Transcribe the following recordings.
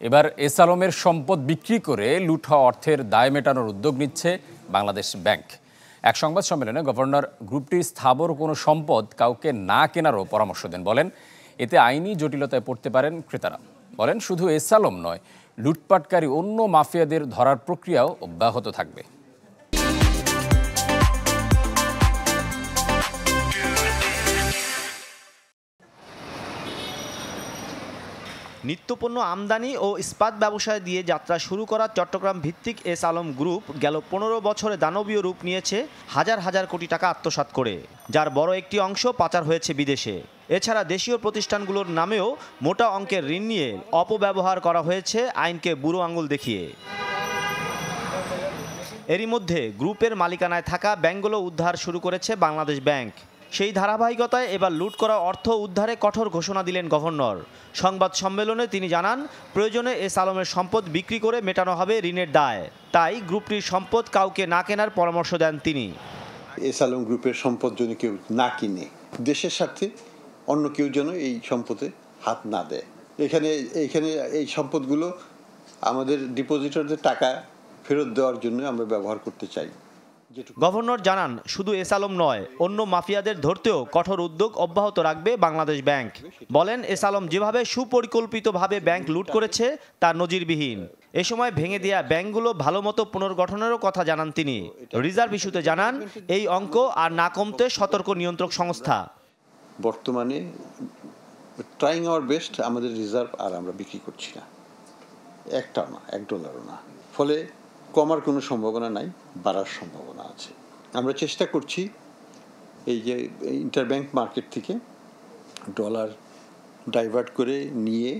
এবার এস আলমের সম্পদ বিক্রি করে লুট হওয়া অর্থের দায় মেটানোর উদ্যোগ নিচ্ছে বাংলাদেশ ব্যাংক। এক সংবাদ সম্মেলনে গভর্নর গ্রুপটির স্থাবর কোনো সম্পদ কাউকে না কেনারও পরামর্শ দেন। বলেন, এতে আইনি জটিলতায় পড়তে পারেন ক্রেতারা। বলেন, শুধু এস আলম নয়, লুটপাটকারী অন্য মাফিয়াদের ধরার প্রক্রিয়াও অব্যাহত থাকবে। নিত্যপণ্য আমদানি ও ইস্পাত ব্যবসায় দিয়ে যাত্রা শুরু করা চট্টগ্রাম ভিত্তিক এস আলম গ্রুপ গেল ১৫ বছরে দানবীয় রূপ নিয়েছে হাজার হাজার কোটি টাকা আত্মসাৎ করে, যার বড় একটি অংশ পাচার হয়েছে বিদেশে। এছাড়া দেশীয় প্রতিষ্ঠানগুলোর নামেও মোটা অঙ্কের ঋণ নিয়ে অপব্যবহার করা হয়েছে আইনকে বুড়ো আঙুল দেখিয়ে। এরই মধ্যে গ্রুপের মালিকানায় থাকা ব্যাংকগুলো উদ্ধার শুরু করেছে বাংলাদেশ ব্যাংক। সেই ধারাবাহিকতায় এবার লুট করা অর্থ উদ্ধারে কঠোর ঘোষণা দিলেন গভর্নর। সংবাদ সম্মেলনে তিনি জানান, প্রয়োজনে এস আলমের সম্পদ বিক্রি করে মেটানো হবে ঋণের দায়। তাই গ্রুপটির সম্পদ কাউকে না কেনার পরামর্শ দেন তিনি। এস আলম গ্রুপের সম্পদ যেন কেউ না কিনে, দেশের স্বার্থে অন্য কেউ যেন এই সম্পদে হাত না দেয়। এখানে এই সম্পদগুলো আমাদের ডিপোজিটরদের টাকা ফেরত দেওয়ার জন্য আমরা ব্যবহার করতে চাই। গভর্নর জানান, শুধু এস আলম নয়, অন্য মাফিয়াদের ধরতেও কঠোর উদ্যোগ অব্যাহত রাখবে বাংলাদেশ ব্যাংক। বলেন, এস আলম যেভাবে সুপরিকল্পিতভাবে ব্যাংক লুট করেছে তা নজিরবিহীন। এ সময় ভেঙে দেওয়া ব্যাংকগুলো ভালোমতো পুনর্গঠনেরও কথা জানান তিনি। রিজার্ভ ইস্যুতে জানান, এই অঙ্ক আর না কমতে সতর্ক নিয়ন্ত্রক সংস্থা। বর্তমানে ট্রাইং আওয়ার বেস্ট, আমাদের রিজার্ভ আর আমরা বিক্রি করছি না, একটাও না, $1 না। ফলে কমার কোনো সম্ভাবনা নাই, বাড়ার সম্ভাবনা আছে। আমরা চেষ্টা করছি এই যে ইন্টারব্যাংক মার্কেট থেকে ডলার ডাইভার্ট করে নিয়ে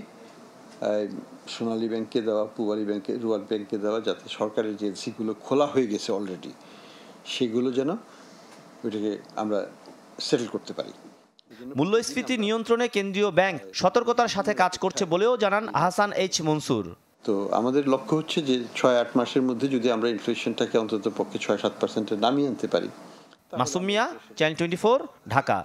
সোনালী ব্যাংকে দেওয়া, পূবালী ব্যাংকে, রুয়াল ব্যাংকে দেওয়া, যাতে সরকারের যে এজেন্সিগুলো খোলা হয়ে গেছে অলরেডি, সেগুলো যেন ওইটাকে আমরা সেটেল করতে পারি। মূল্যস্ফীতি নিয়ন্ত্রণে কেন্দ্রীয় ব্যাংক সতর্কতার সাথে কাজ করছে বলেও জানান আহসান এইচ মনসুর। তো আমাদের লক্ষ্য হচ্ছে যে ৬-৮ মাসের মধ্যে যদি আমরা ইনফ্লেশনটাকে অন্তত পক্ষে ৬-৭% নামিয়ে আনতে পারি। মাসুম মিয়া, চ্যানেল 24, ঢাকা।